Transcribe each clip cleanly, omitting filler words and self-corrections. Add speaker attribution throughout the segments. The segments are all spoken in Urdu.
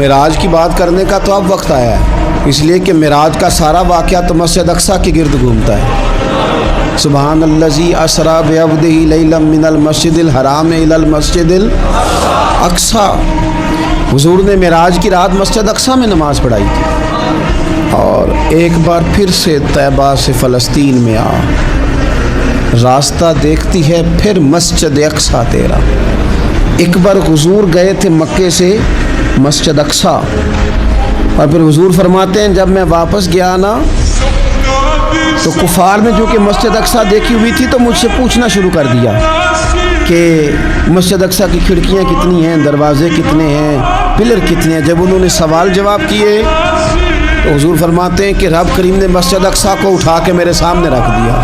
Speaker 1: معراج کی بات کرنے کا تو اب وقت آیا ہے، اس لیے کہ معراج کا سارا واقعہ تو مسجد اقصیٰ کے گرد گھومتا ہے۔ سبحان الذی اسریٰ بعبدہ لیلا من المسجد الحرام الی المسجد الاقصیٰ۔ حضور نے معراج کی رات مسجد اقصیٰ میں نماز پڑھائی تھی، اور ایک بار پھر سے طیبہ سے فلسطین میں آ، راستہ دیکھتی ہے پھر مسجد اقصیٰ تیرا۔ ایک بار حضور گئے تھے مکے سے مسجد اقصیٰ، اور پھر حضور فرماتے ہیں جب میں واپس گیا نا تو کفار میں جو کہ مسجد اقصیٰ دیکھی ہوئی تھی تو مجھ سے پوچھنا شروع کر دیا کہ مسجد اقصیٰ کی کھڑکیاں کتنی ہیں، دروازے کتنے ہیں، پلر کتنے ہیں۔ جب انہوں نے سوال جواب کیے تو حضور فرماتے ہیں کہ رب کریم نے مسجد اقصیٰ کو اٹھا کے میرے سامنے رکھ دیا۔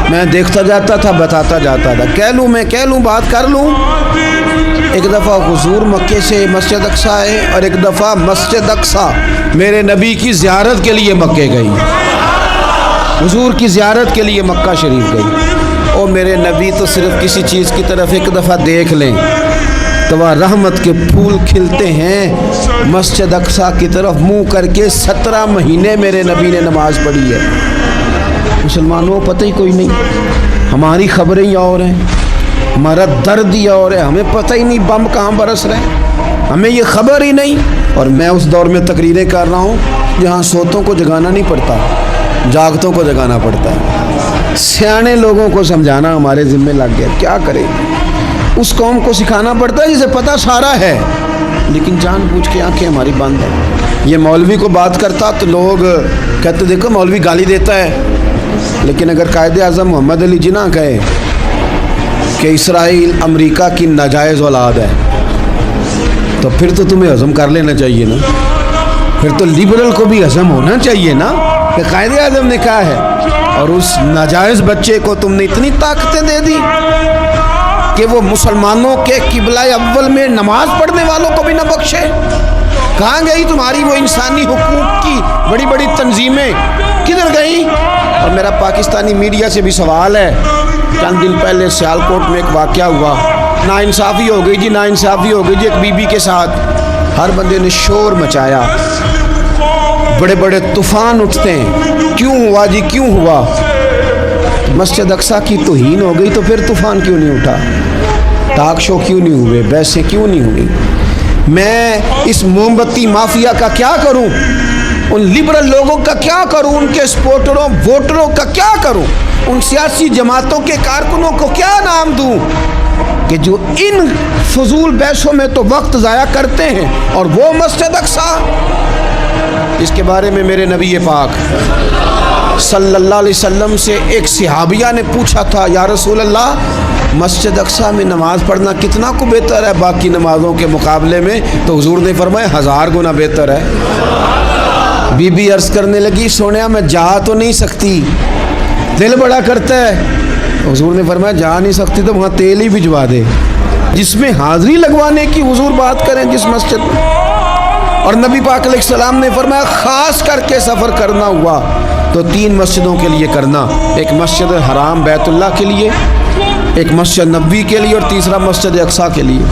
Speaker 1: میں دیکھتا جاتا تھا، بتاتا جاتا تھا، کہہ لوں بات کر لوں۔ ایک دفعہ حضور مکے سے مسجد اقصیٰ آئے، اور ایک دفعہ مسجد اقصیٰ میرے نبی کی زیارت کے لیے مکے گئی، حضور کی زیارت کے لیے مکہ شریف گئی۔ اور میرے نبی تو صرف کسی چیز کی طرف ایک دفعہ دیکھ لیں تو وہ رحمت کے پھول کھلتے ہیں۔ مسجد اقصیٰ کی طرف منہ کر کے 17 مہینے میرے نبی نے نماز پڑھی ہے۔ مسلمانوں پتہ ہی کوئی نہیں، ہماری خبریں ہی اور ہیں، ہمارا درد ہی اور ہے، ہمیں پتہ ہی نہیں بم کہاں برس رہے ہیں، ہمیں یہ خبر ہی نہیں۔ اور میں اس دور میں تقریریں کر رہا ہوں جہاں سوتوں کو جگانا نہیں پڑتا، جاگتوں کو جگانا پڑتا ہے۔ سیانے لوگوں کو سمجھانا ہمارے ذمہ لگ گیا، کیا کریں؟ اس قوم کو سکھانا پڑتا ہے جسے پتہ سارا ہے، لیکن جان بوجھ کے آنکھیں ہماری بند ہیں۔ یہ مولوی کو بات کرتا تو لوگ کہتے دیکھو مولوی گالی دیتا ہے، لیکن اگر قائد اعظم محمد علی جناح کہے کہ اسرائیل امریکہ کی ناجائز اولاد ہے تو پھر تو تمہیں ہضم کر لینا چاہیے نا، پھر تو لیبرل کو بھی ہضم ہونا چاہیے نا کہ قائد اعظم نے کہا ہے، اور اس ناجائز بچے کو تم نے اتنی طاقتیں دے دی کہ وہ مسلمانوں کے قبلہ اول میں نماز پڑھنے والوں کو بھی نہ بخشے۔ کہاں گئی تمہاری وہ انسانی حقوق کی بڑی بڑی تنظیمیں، کدھر گئی؟ اور میرا پاکستانی میڈیا سے بھی سوال ہے، چند دن پہلے سیالکوٹ میں ایک واقعہ ہوا، ناانصافی ہو گئی جی، ناانصافی ہو گئی جی ایک بی بی کے ساتھ۔ ہر بندے نے شور مچایا، بڑے بڑے طوفان اٹھتے ہیں، کیوں ہوا جی کیوں ہوا؟ مسجد اقصیٰ کی توہین ہو گئی تو پھر طوفان کیوں نہیں اٹھا؟ ٹاک شو کیوں نہیں ہوئے؟ بحثیں کیوں نہیں ہوئی؟ میں اس موم بتی مافیا کا کیا کروں؟ ان لبرل لوگوں کا کیا کروں؟ ان کے سپورٹروں ووٹروں کا کیا کروں؟ ان سیاسی جماعتوں کے کارکنوں کو کیا نام دوں کہ جو ان فضول بحثوں میں تو وقت ضائع کرتے ہیں، اور وہ مسجد اقصیٰ اس کے بارے میں میرے نبی پاک صلی اللہ علیہ وسلم سے ایک صحابیہ نے پوچھا تھا، یا رسول اللہ مسجد اقصیٰ میں نماز پڑھنا کتنا کو بہتر ہے باقی نمازوں کے مقابلے میں؟ تو حضور نے فرمایا 1000 گنا بہتر ہے۔ بی بی عرض کرنے لگی سونیا میں جا تو نہیں سکتی، دل بڑا کرتا ہے۔ حضور نے فرمایا جا نہیں سکتی تو وہاں تیل ہی بھجوا دے، جس میں حاضری لگوانے کی حضور بات کریں جس مسجد میں۔ اور نبی پاک علیہ السلام نے فرمایا خاص کر کے سفر کرنا ہوا تو 3 مسجدوں کے لیے کرنا، ایک مسجد حرام بیت اللہ کے لیے، ایک مسجد نبوی کے لیے، اور تیسرا مسجد اقصیٰ کے لیے۔